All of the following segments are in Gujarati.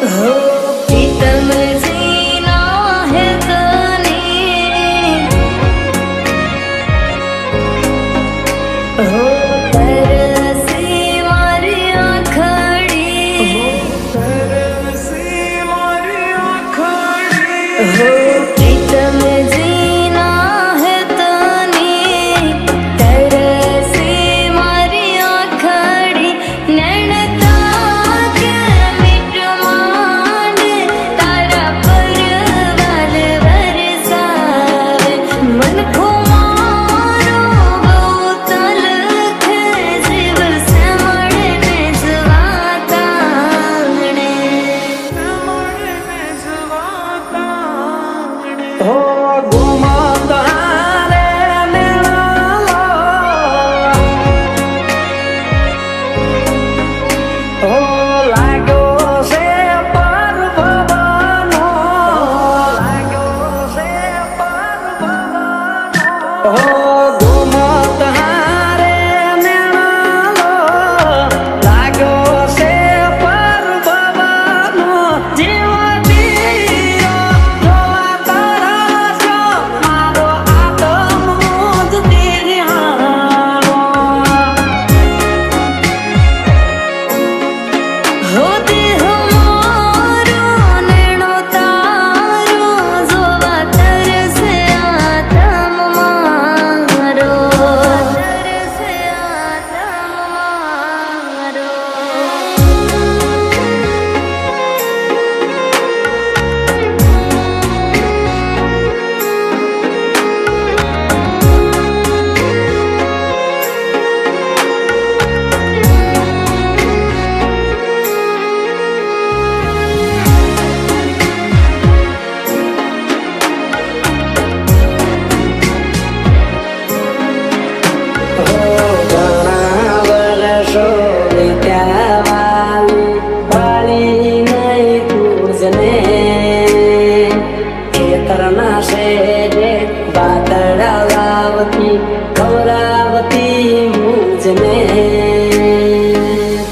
हो प्रीतम जीना है तने हो तरसी मारी आँखड़ी हो प्रीतम जीना है तने तरसी मारी आँखड़ी नैन ताक मिट માંડ તારા પર વાલ વરસાવે મનખો મારો બહુ તલખ જીવ સમળે ને જવાતાણે हो घुमता रे नेणालो हो लाग्यो से पर्वतनो लाग्यो से पर्वतनो हो घुमता रे नेणालो लाग्यो से पर्वतनो जीव दियो જોવા તરસ્યો મારો આત્મો જ દિહાણો हो देह मारो नैणो तारो जोवा तरसे आत्म मारो तरसे आत्म मारो ઘણા વર્ષો વીત્યા વાલી વાલી નહીં તુજને ખેતરના શેરે વાદળા લાવતી ખવરાવતી મુજને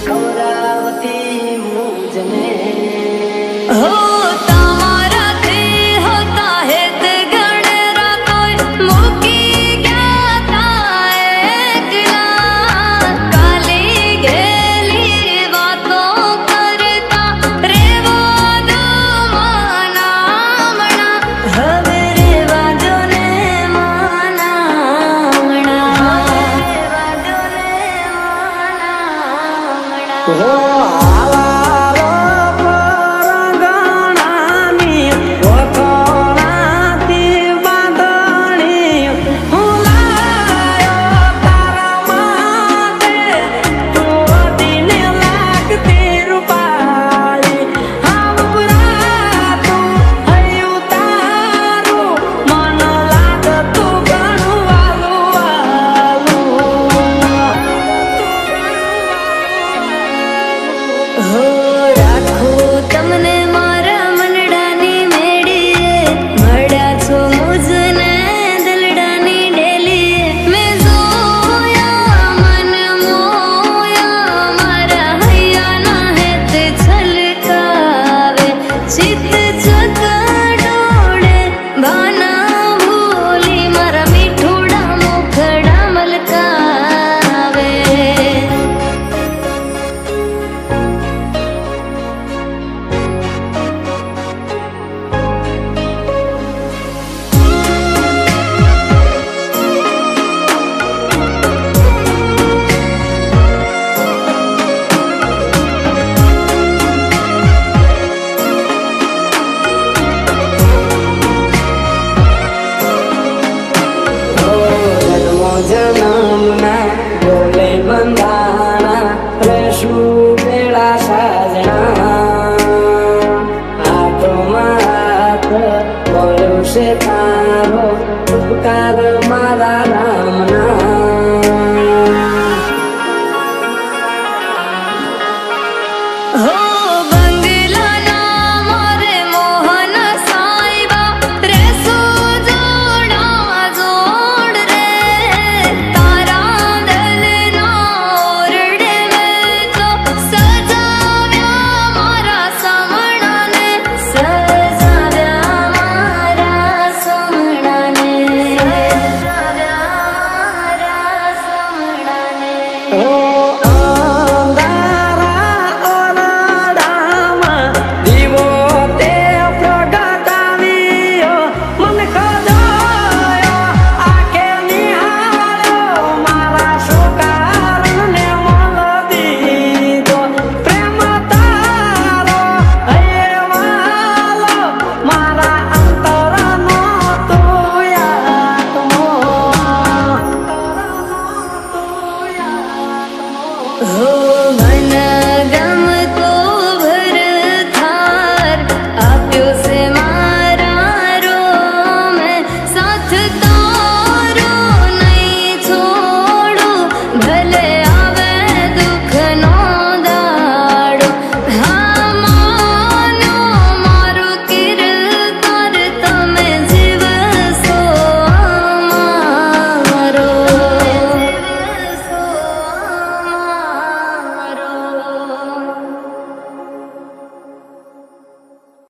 ખવરાવતી મુજને हो તમારાથી હોતા હેત ગણરા કોઈ મૂકી ગયા તા એકલા કાલી ગેલી વાતો કરતા રેવો દો માનામણા હવે રેવા દો ને માનામણા રેવા દો ને માનામણા हो आवारो परगणानी वखणाती बांधणी હું લાયો તારા માટે તુવતીને લાગતી રૂપાળી આમ પુરાતું હૈયું તારું મન લાગતું ઘણું વાલું हो રાખું તમને મારા મનડાની મેડીએ મળ્યા છો મુજને દલડાની ડેલીએ મેં જોયા મન મોયા મારા હૈયાના હેત છલકાવે ચિત્ત ચકડોળે ભાના ભૂલી મારા મીઠુડા મુખડા મલકાવે જન્મો જન્મના બોલે બંધાણા રહેશું બેડા સાજણા હાથોમાં હાથ બોલ્યો છે તારો ઉપકાર મારા રામના हो બંગલાના મારે મોહન સાઈબા રેસો જોડા જોડ રે તારા દલના ઓરડે મેં તો સજાવ્યા મારા સમણા હો